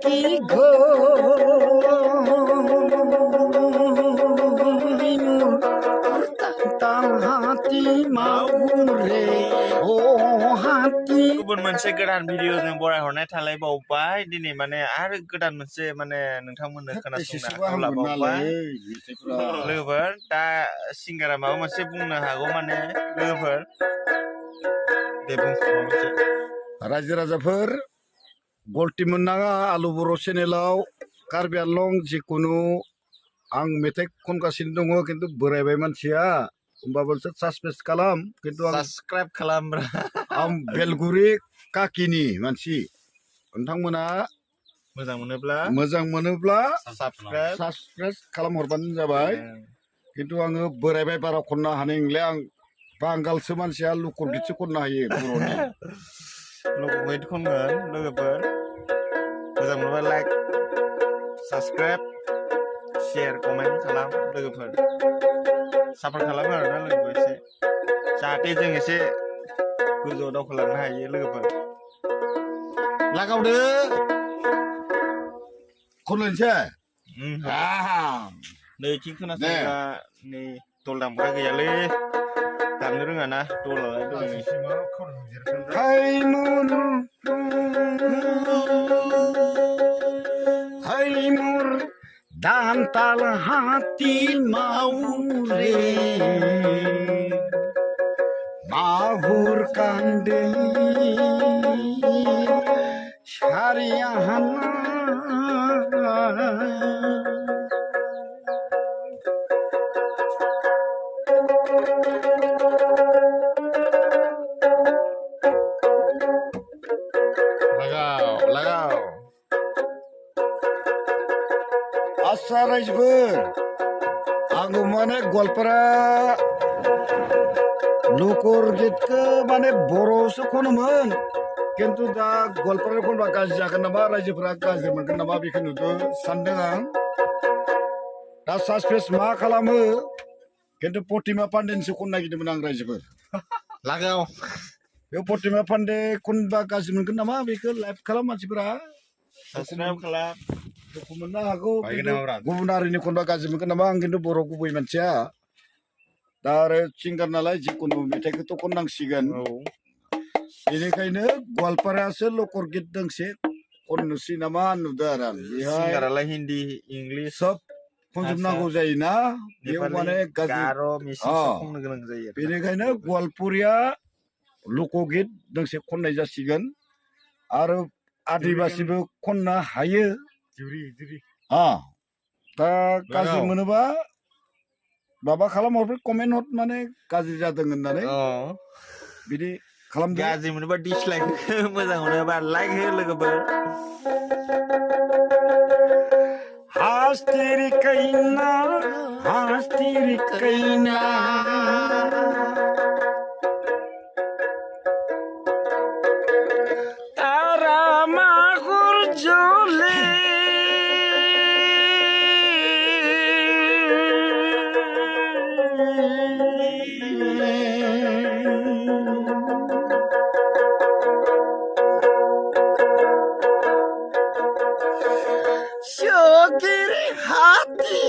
কি গো হাতি মাউরে ও হাতি गुबुन मोनसे गोदान भिडिअजों बरायहरनाय थालायबावबाय दिनै माने आरो गोदान मोनसे माने नोंथांमोननो खोनासंनो आखायाव लाबावबाय लोगोफोर दा सिंगारा माबा मोनसे बुंनो हागौ माने लोगोफोर दे बुं माबा मोनसे रायजो राजाफोर गलति मोननाङा आलु बर' चेनेलाव कार्बि आंलं जिखुनु आं मेथाइ खनगासिनो दङ खिन्थु बोरायबाय मानसिया होमबाबो सासपेन्स खालाम खिन्थु आं साबस्क्राइब खालामब्रा आं बेलगुरि काकिनि मानसि नोंथांमोना मोजां मोनोब्ला साबस्क्राइब खालामहरबानो जाबाय खिन्थु आङो बोरायबाय बारा खननो हानाय नंला आं बांगालसो मानसिया लुकर गितसो खननो हायो बर'नि लुकर गित खनगोन लोगोफोर मोजां मोनोबा लाइक साबस्क्राइब शेयार कमेन्ट खालाम लोगोफोर सापर्ट खालामो आरोना लोगोफोर एसे जाहाथे जों एसे गोजौआव दावखोलांनो हायो लोगोफोर लागावदो खनलायनोसै नैथिं खोनासंग्रा नै दल दामग्रा गैयालै दामनो रोङाना दलालाय दलनि हायमुर दानताल हाती माउरे माहुर कान्दे सारिया हाना लागाव आस्सा रायजोफोर आङो माने गवालपारा लुकर गितखौ माने बर'सो खनोमोन खिन्थु दा गवालपारा खनबा गाज्रि जागोन नामा रायजोफोरा गाज्रि मोनगोन नामा बेखौ नुदों सानदों आं दा सासपेन्स मा खालामो खिन्थु प्रतिमा पान्डेनिसो खननो नागिरदोंमोन आं रायजोफोर लागाव बे प्रतिमा पान्डे खनबा गाज्रि मोनगोन नामा बेखौ लाइभ खालाम मानसिफोरा साबस्क्राइब खालाम दुखु मोननो हागौ गुबुन हारिनि खनबा गाज्रि मोनगोन नामा आं खिन्थु बर' गुबै मानसिया दा आरो सिंगार नालाय जिखुनु मेथाइखौथ' खननांसिगोन बेनिखायनो गवालपारायासो लकर गित दोंसे खननोसै नामा नुदों आरो आं बेहाय सिंगारालाय हिन्दी इंलिश सब खनजोबनांगौ जायोना बेयाव माने गार' मिसिं खननो गोनां जायो बेनिखायनो गवालपुरिया लकगित दोंसे खननाय जासिगोन आरो आदिबासिबो खननो हायो दा गाज्रि मोनोबा माबा खालामहरबाय कमेन्ट हर माने गाज्रि जादों होननानै बिदि खालामदो गाज्रि मोनोबा डिसलाइक हो मोजां मोनोबा लाइक हो लोगोफोर हास्तिरि कैना तारा मागुर जले Syokir hati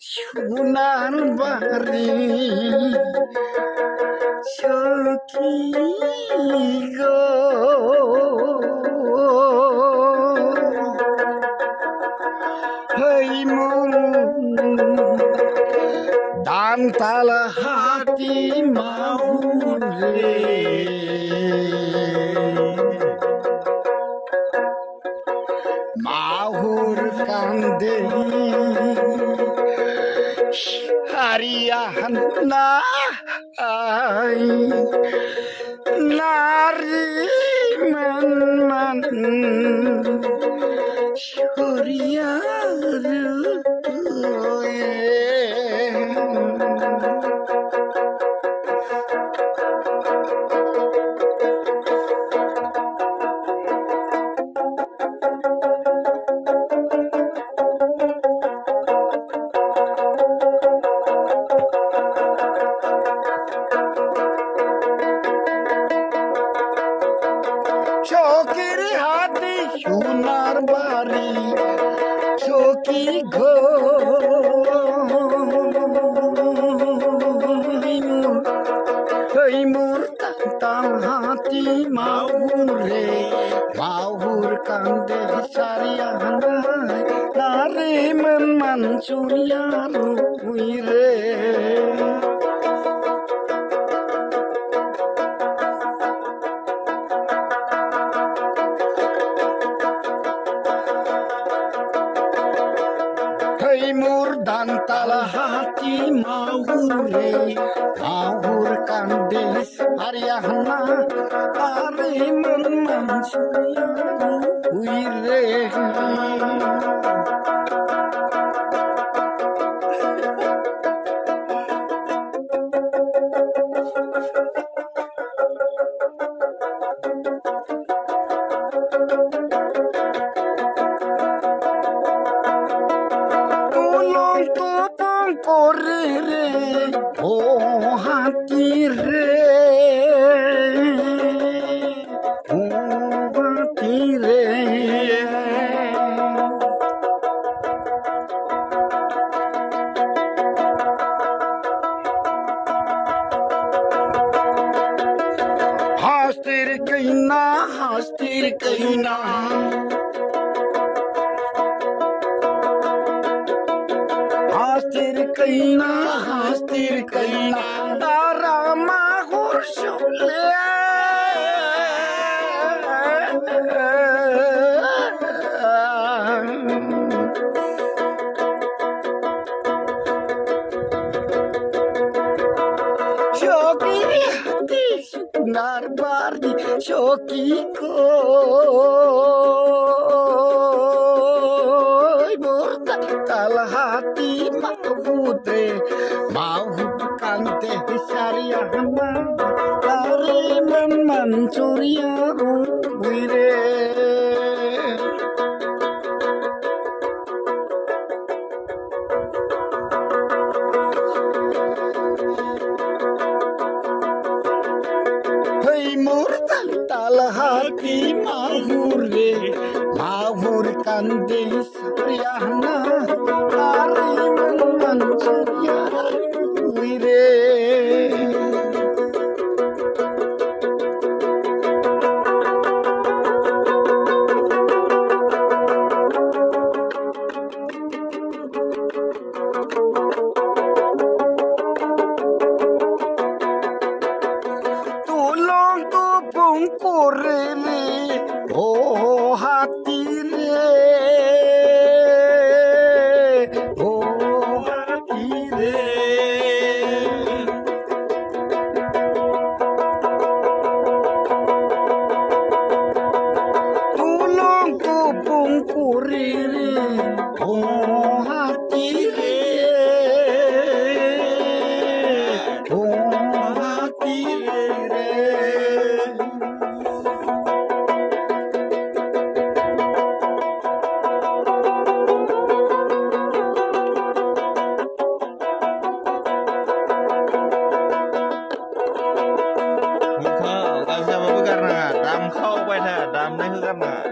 sunan bari Syokigo Hai mulu dan tala hati maure Mahur kande harian nai nari man syuriaru Syokir hati sunar bari সখী গো এই মোর তাল হাতি মাহুরে মাহুর কান্দে সারিয়া নাই তারে মন চুরিয়া রুই রে এই মোর দান্তাল হাতি মাহুরে মাহুর কান্দে সারিয়া না তারে মন চুরিয়া রুই রে করে রে ও হাতি রে ও হাতি রে হাসতির কইনা হাসতির কইনা হাস্তির কইনা তারা মাহুর শুনলে সখী হাতি সোনার বাড়ি সখী গো তাল হাতি মাহুরে মাহু কান্তে সারিয়া না তারে মন চুরিয়া রুই রে এই মোর তাল হাতি মাহুরে মাহুর কান্দে সারিয়া না তারে মন চুরিয়া রুই রে করে রে ও হাতি রে ও হাতি রে তুলঙ্ক করে রে ও হাতি রে ও হাতি রেดำเข้าไปเถอะดำได้คือกันนะ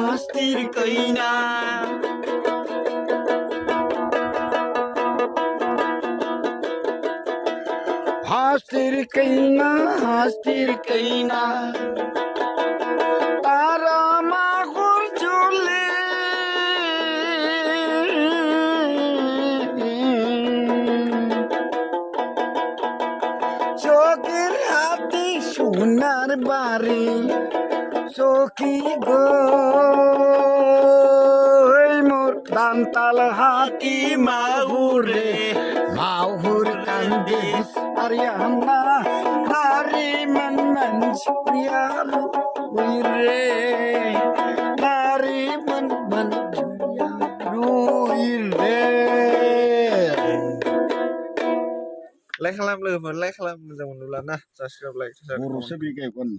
হাস্তির কইনা হাস্তির কইনা হাস্তির কইনা তারা মাহুর চলে চোখের হাতি সোনার বাড়ি সখী গো মোর দান্তাল হাতি মাহুরে মাহুর কান্দে সারিয়া না তারে মন চুরিয়া রুই রে তারে মন চুরিয়া রুই इरे लाइक खालाम लोगोफोर लाइक खालाम मोजां मोनोब्ला ना साबसक्राइब लाइक बर'सो बे गायगोन